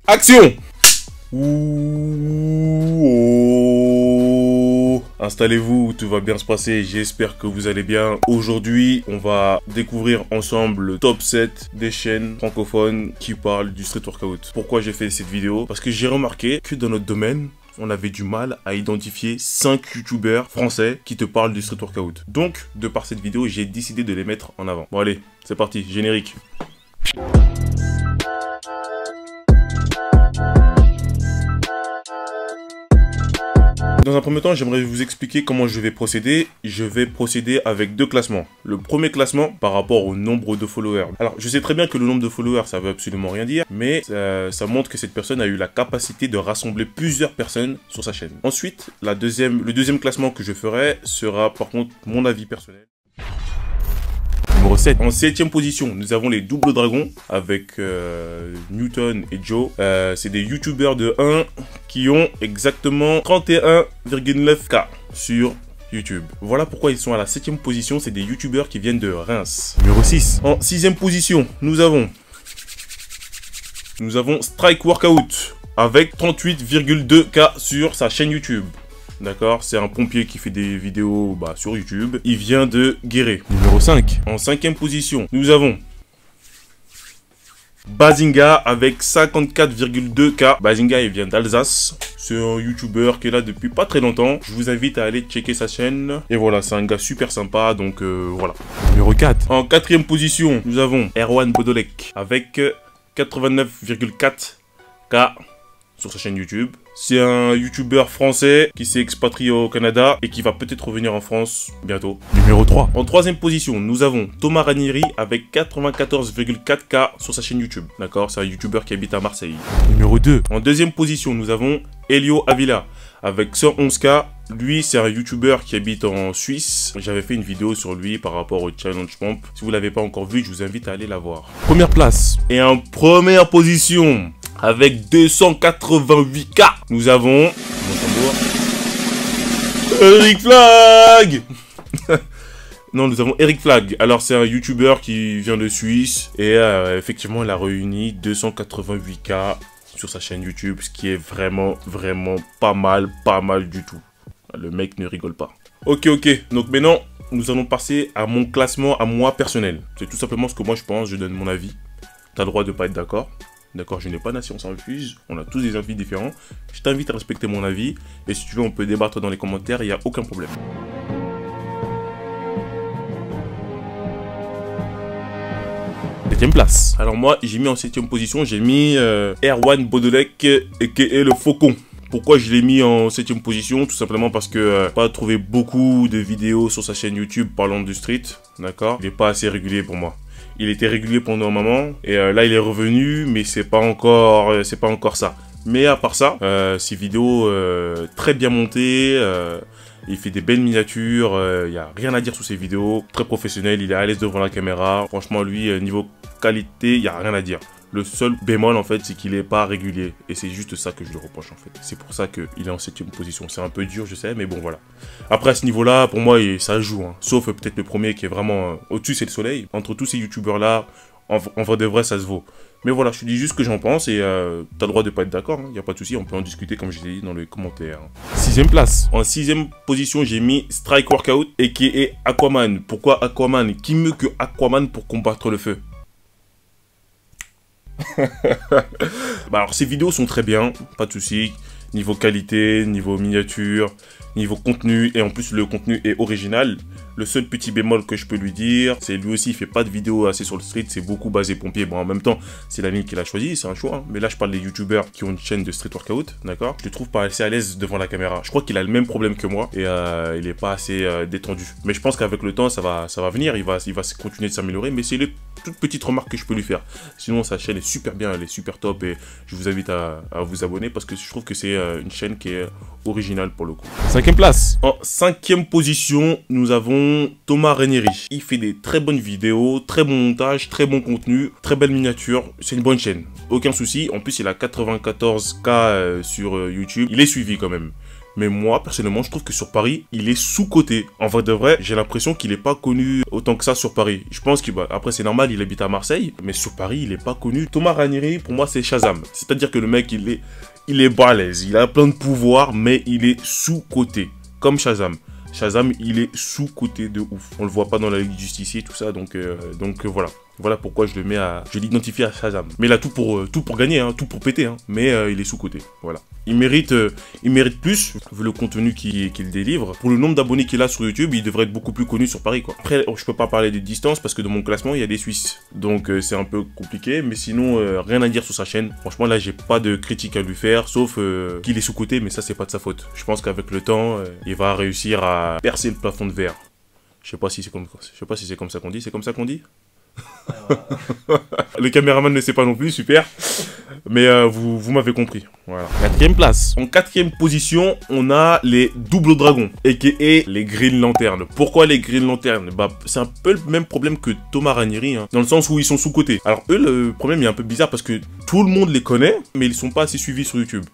Action! Ouh, installez-vous, tout va bien se passer, j'espère que vous allez bien. Aujourd'hui, on va découvrir ensemble le top 7 des chaînes francophones qui parlent du street workout. Pourquoi j'ai fait cette vidéo? Parce que j'ai remarqué que dans notre domaine, on avait du mal à identifier 5 youtubeurs français qui te parlent du street workout. Donc, de par cette vidéo, j'ai décidé de les mettre en avant. Bon allez, c'est parti, générique. Dans un premier temps, j'aimerais vous expliquer comment je vais procéder. Je vais procéder avec deux classements. Le premier classement par rapport au nombre de followers. Alors, je sais très bien que le nombre de followers, ça veut absolument rien dire, mais ça montre que cette personne a eu la capacité de rassembler plusieurs personnes sur sa chaîne. Ensuite, le deuxième classement que je ferai sera par contre mon avis personnel. Numéro 7. En 7ème position, nous avons les Double Dragons avec Newton et Joe. C'est des youtubeurs de 1 qui ont exactement 31,9K sur YouTube. Voilà pourquoi ils sont à la 7ème position. C'est des youtubeurs qui viennent de Reims. Numéro 6. En 6ème position, nous avons Strike Workout avec 38,2K sur sa chaîne YouTube. D'accord, c'est un pompier qui fait des vidéos sur YouTube. Il vient de Guéret. Numéro 5. En 5ème position, nous avons Bazinga avec 54,2K. Bazinga, il vient d'Alsace. C'est un YouTuber qui est là depuis pas très longtemps. Je vous invite à aller checker sa chaîne. Et voilà, c'est un gars super sympa, donc voilà. Numéro 4. En 4ème position, nous avons Erwan Bodolek avec 89,4K sur sa chaîne YouTube. C'est un youtubeur français qui s'est expatrié au Canada et qui va peut-être revenir en France bientôt. Numéro 3. En 3ème position, nous avons Thomas Ranieri avec 94,4K sur sa chaîne YouTube. D'accord, c'est un youtubeur qui habite à Marseille. Numéro 2. En 2ème position, nous avons Elio Avila avec 111K. Lui, c'est un youtubeur qui habite en Suisse. J'avais fait une vidéo sur lui par rapport au Challenge Pump. Si vous ne l'avez pas encore vu, je vous invite à aller la voir. Première place. Et en première position, avec 288K, nous avons Eric Flag. Non, nous avons Eric Flag. Alors, c'est un YouTuber qui vient de Suisse. Et effectivement, il a réuni 288K sur sa chaîne YouTube. Ce qui est vraiment pas mal du tout. Le mec ne rigole pas. Ok. Donc maintenant, nous allons passer à mon classement à moi personnel. C'est tout simplement ce que moi je pense. Je donne mon avis. T'as le droit de pas être d'accord. D'accord, je n'ai pas nation sans refuge, on a tous des avis différents. Je t'invite à respecter mon avis, et si tu veux, on peut débattre dans les commentaires, il n'y a aucun problème. 7ème place. Alors moi, j'ai mis en 7ème position, j'ai mis Erwan Bodolek, aka le Faucon. Pourquoi je l'ai mis en 7ème position? Tout simplement parce que pas trouvé beaucoup de vidéos sur sa chaîne YouTube parlant du street, d'accord. Il n'est pas assez régulier pour moi. Il était régulier pendant un moment et là il est revenu, mais c'est pas encore ça. Mais à part ça, ses vidéos très bien montées, il fait des belles miniatures, il y a rien à dire sur ses vidéos, très professionnel, il est à l'aise devant la caméra. Franchement lui niveau qualité, il y a rien à dire. Le seul bémol en fait, c'est qu'il n'est pas régulier. Et c'est juste ça que je lui reproche en fait. C'est pour ça qu'il est en 7ème position. C'est un peu dur, je sais, mais bon voilà. Après à ce niveau-là, pour moi, ça joue. Hein. Sauf peut-être le premier qui est vraiment au-dessus, c'est le soleil. Entre tous ces youtubeurs-là, en vrai de vrai, ça se vaut. Mais voilà, je te dis juste ce que j'en pense et t'as le droit de pas être d'accord. Il n'y a pas de souci, on peut en discuter comme je l'ai dit dans les commentaires. 6ème place. En 6ème position, j'ai mis Strike Workout aka Aquaman. Pourquoi Aquaman? Qui mieux que Aquaman pour combattre le feu? Alors ces vidéos sont très bien, pas de souci. Niveau qualité, niveau miniature, niveau contenu, et en plus le contenu est original. Le seul petit bémol que je peux lui dire, c'est lui aussi il fait pas de vidéos assez sur le street, c'est beaucoup basé pompier. Bon en même temps, c'est la ligne qu'il a choisie, c'est un choix. Hein. Mais là je parle des youtubeurs qui ont une chaîne de street workout, d'accord. Je le trouve pas assez à l'aise devant la caméra. Je crois qu'il a le même problème que moi et il est pas assez détendu. Mais je pense qu'avec le temps ça va venir, il va continuer de s'améliorer. Mais c'est les toutes petites remarques que je peux lui faire. Sinon sa chaîne est super bien, elle est super top et je vous invite à vous abonner parce que je trouve que c'est une chaîne qui est originale pour le coup. 5ème place. En 5ème position, nous avons Thomas Ranieri. Il fait des très bonnes vidéos, très bon montage, très bon contenu, très belle miniature. C'est une bonne chaîne. Aucun souci. En plus, il a 94K sur YouTube. Il est suivi quand même. Mais moi, personnellement, je trouve que sur Paris, il est sous-coté. En vrai de vrai, j'ai l'impression qu'il est pas connu autant que ça sur Paris. Je pense que, après, c'est normal, il habite à Marseille, mais sur Paris, il est pas connu. Thomas Ranieri, pour moi, c'est Shazam. C'est-à-dire que le mec, il est balèze, il a plein de pouvoirs, mais il est sous-coté. Comme Shazam. Shazam, il est sous-coté de ouf. On le voit pas dans la Ligue du Justicier, tout ça, donc voilà. Voilà pourquoi je l'identifie à Shazam. Mais il a tout pour gagner, hein, tout pour péter, hein. Mais il est sous-coté, voilà. Il mérite plus, vu le contenu qu'il délivre. Pour le nombre d'abonnés qu'il a sur YouTube, il devrait être beaucoup plus connu sur Paris, quoi. Après, je peux pas parler des distances, parce que dans mon classement, il y a des Suisses. Donc c'est un peu compliqué, mais sinon, rien à dire sur sa chaîne. Franchement, là, j'ai pas de critique à lui faire, sauf qu'il est sous-coté, mais ça, c'est pas de sa faute. Je pense qu'avec le temps, il va réussir à percer le plafond de verre. Je sais pas si c'est comme ça qu'on dit. C'est comme ça qu'on dit? Le caméraman ne sait pas non plus, super. Mais vous m'avez compris. Voilà. 4e place. En 4e position, on a les Double Dragons, a.k.a. les Green Lantern. Pourquoi les Green Lantern? C'est un peu le même problème que Thomas Ranieri, hein, dans le sens où ils sont sous-cotés. Alors eux, le problème est un peu bizarre parce que tout le monde les connaît, mais ils sont pas assez suivis sur YouTube.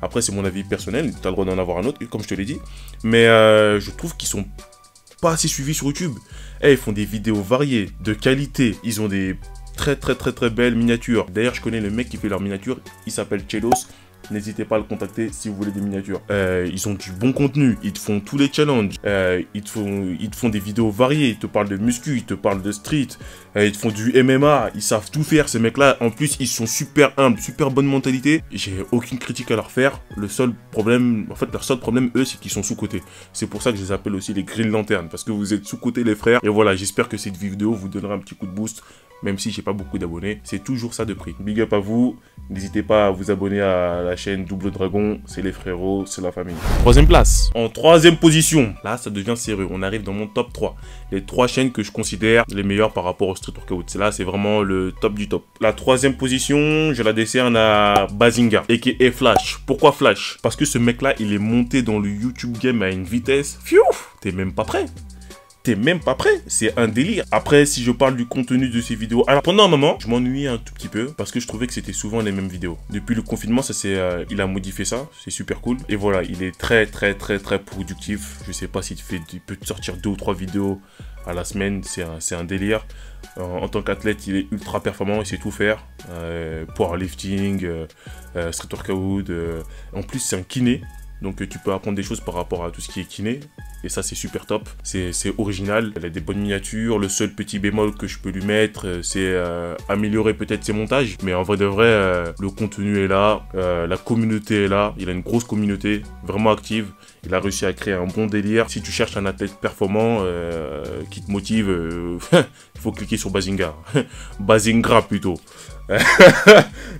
Après, c'est mon avis personnel, tu as le droit d'en avoir un autre, comme je te l'ai dit. Mais je trouve qu'ils sont pas assez suivis sur YouTube. Ils font des vidéos variées, de qualité. Ils ont des très belles miniatures. D'ailleurs, je connais le mec qui fait leurs miniatures. Il s'appelle Chelos. N'hésitez pas à le contacter si vous voulez des miniatures. Ils ont du bon contenu. Ils te font tous les challenges. Ils te font des vidéos variées. Ils te parlent de muscu. Ils te parlent de street. Ils te font du MMA. Ils savent tout faire, ces mecs-là. En plus, ils sont super humbles, super bonne mentalité. J'ai aucune critique à leur faire. Leur seul problème, eux, c'est qu'ils sont sous-cotés. C'est pour ça que je les appelle aussi les Green Lantern. Parce que vous êtes sous-cotés, les frères. Et voilà, j'espère que cette vidéo vous donnera un petit coup de boost. Même si j'ai pas beaucoup d'abonnés, c'est toujours ça de prix. Big up à vous, n'hésitez pas à vous abonner à la chaîne Double Dragon, c'est les frérots, c'est la famille. 3e place. En 3e position, là ça devient sérieux, on arrive dans mon top 3. Les 3 chaînes que je considère les meilleures par rapport au Street Workout. Là c'est vraiment le top du top. La 3e position, je la décerne à Bazinga, a.k.a. Flash. Pourquoi Flash? Parce que ce mec là, il est monté dans le YouTube game à une vitesse, t'es même pas prêt. Même pas prêt, c'est un délire. Après, si je parle du contenu de ces vidéos, alors pendant un moment, je m'ennuyais un tout petit peu parce que je trouvais que c'était souvent les mêmes vidéos. Depuis le confinement, il a modifié ça, c'est super cool. Et voilà, il est très productif. Je sais pas s'il peut te sortir 2 ou 3 vidéos à la semaine, c'est un délire. En tant qu'athlète, il est ultra performant, il sait tout faire. Powerlifting, street workout. En plus, c'est un kiné. Donc tu peux apprendre des choses par rapport à tout ce qui est kiné. Et ça c'est super top. C'est original. Elle a des bonnes miniatures. Le seul petit bémol que je peux lui mettre, c'est améliorer peut-être ses montages. Mais en vrai de vrai, le contenu est là. La communauté est là. Il a une grosse communauté, vraiment active. Il a réussi à créer un bon délire. Si tu cherches un athlète performant qui te motive, il faut cliquer sur Bazinga. Bazinga plutôt.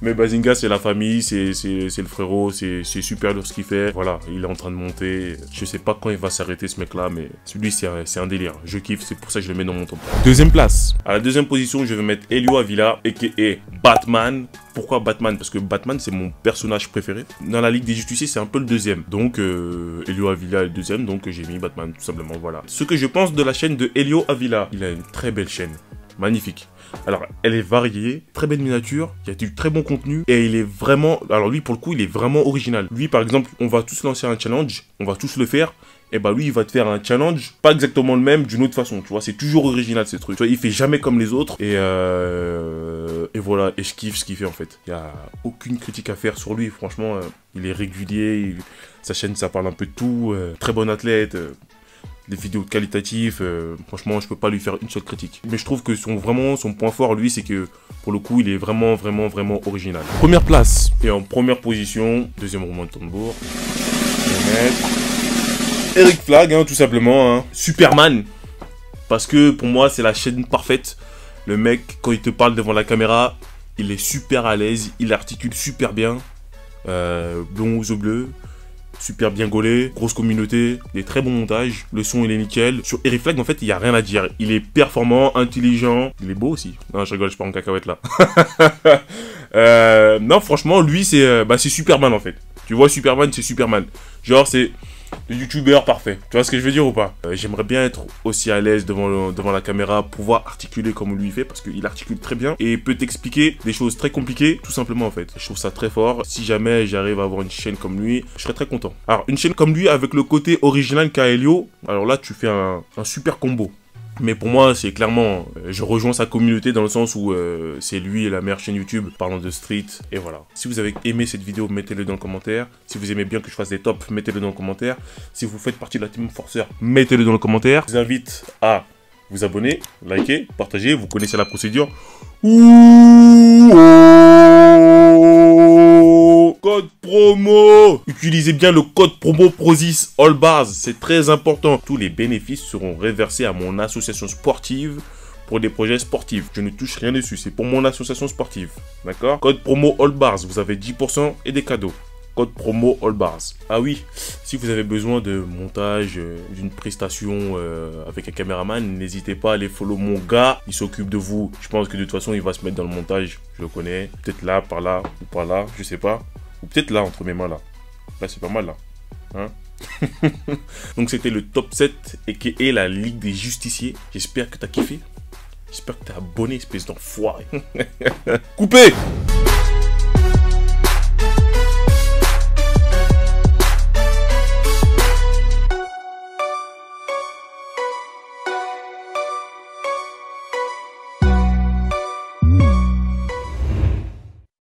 Mais Bazinga c'est la famille, c'est le frérot, c'est super lourd ce qu'il fait. Voilà, il est en train de monter. Je sais pas quand il va s'arrêter ce mec là, mais celui c'est un délire. Je kiffe, c'est pour ça que je le mets dans mon top 3. 2e place. À la 2e position, je vais mettre Helio Avila, a.k.a. Batman. Pourquoi Batman? Parce que Batman c'est mon personnage préféré. Dans la Ligue des Justiciers, c'est un peu le 2e. Donc Helio Avila est le 2e, donc j'ai mis Batman tout simplement, voilà. Ce que je pense de la chaîne de Helio Avila, il a une très belle chaîne. Magnifique. Alors, elle est variée, très belle miniature, il y a du très bon contenu, et il est vraiment... Alors lui, pour le coup, il est vraiment original. Lui, par exemple, on va tous lancer un challenge, on va tous le faire, et bah lui, il va te faire un challenge, pas exactement le même, d'une autre façon, tu vois, c'est toujours original, ces trucs. Tu vois, il fait jamais comme les autres, et voilà, et je kiffe ce qu'il fait, en fait. Il n'y a aucune critique à faire sur lui, franchement, il est régulier, sa chaîne, ça parle un peu de tout, très bon athlète... des vidéos qualitatives, franchement je peux pas lui faire une seule critique. Mais je trouve que son point fort lui c'est que pour le coup il est vraiment original. Première place et en première position, deuxième roulement de tambour, Eric Flag hein, tout simplement, hein. Superman. Parce que pour moi c'est la chaîne parfaite. Le mec quand il te parle devant la caméra, il est super à l'aise, il articule super bien, blond aux yeux bleus. Super bien gaulé, grosse communauté, des très bons montages, le son il est nickel. Sur Eric Flag en fait il n'y a rien à dire, il est performant, intelligent, il est beau aussi. Non je rigole, je pars en cacahuète là. Non franchement lui c'est Superman en fait. Tu vois Superman c'est Superman. Genre c'est le youtubeur parfait. Tu vois ce que je veux dire ou pas? J'aimerais bien être aussi à l'aise devant la caméra, pouvoir articuler comme lui fait, parce qu'il articule très bien et peut t'expliquer des choses très compliquées, tout simplement en fait. Je trouve ça très fort. Si jamais j'arrive à avoir une chaîne comme lui, je serais très content. Alors, une chaîne comme lui avec le côté original qu'a Elio, alors là, tu fais un super combo. Mais pour moi, c'est clairement, je rejoins sa communauté dans le sens où c'est lui et la meilleure chaîne YouTube parlant de street, et voilà. Si vous avez aimé cette vidéo, mettez-le dans le commentaire. Si vous aimez bien que je fasse des tops, mettez-le dans le commentaire. Si vous faites partie de la team Forceur, mettez-le dans le commentaire. Je vous invite à vous abonner, liker, partager, vous connaissez la procédure. Code promo. Utilisez bien le code promo Prozis All Bars, c'est très important. Tous les bénéfices seront reversés à mon association sportive pour des projets sportifs. Je ne touche rien dessus, c'est pour mon association sportive. D'accord? Code promo All Bars, vous avez 10% et des cadeaux. Code promo All Bars. Ah oui, si vous avez besoin de montage, d'une prestation avec un caméraman, n'hésitez pas à aller follow mon gars. Il s'occupe de vous. Je pense que de toute façon, il va se mettre dans le montage. Je le connais. Peut-être là, par là, ou par là, je sais pas. Ou peut-être là, entre mes mains là. Là, c'est pas mal là. Hein? Donc, c'était le top 7 et la Ligue des Justiciers. J'espère que t'as kiffé. J'espère que t'es abonné, espèce d'enfoiré. Coupé!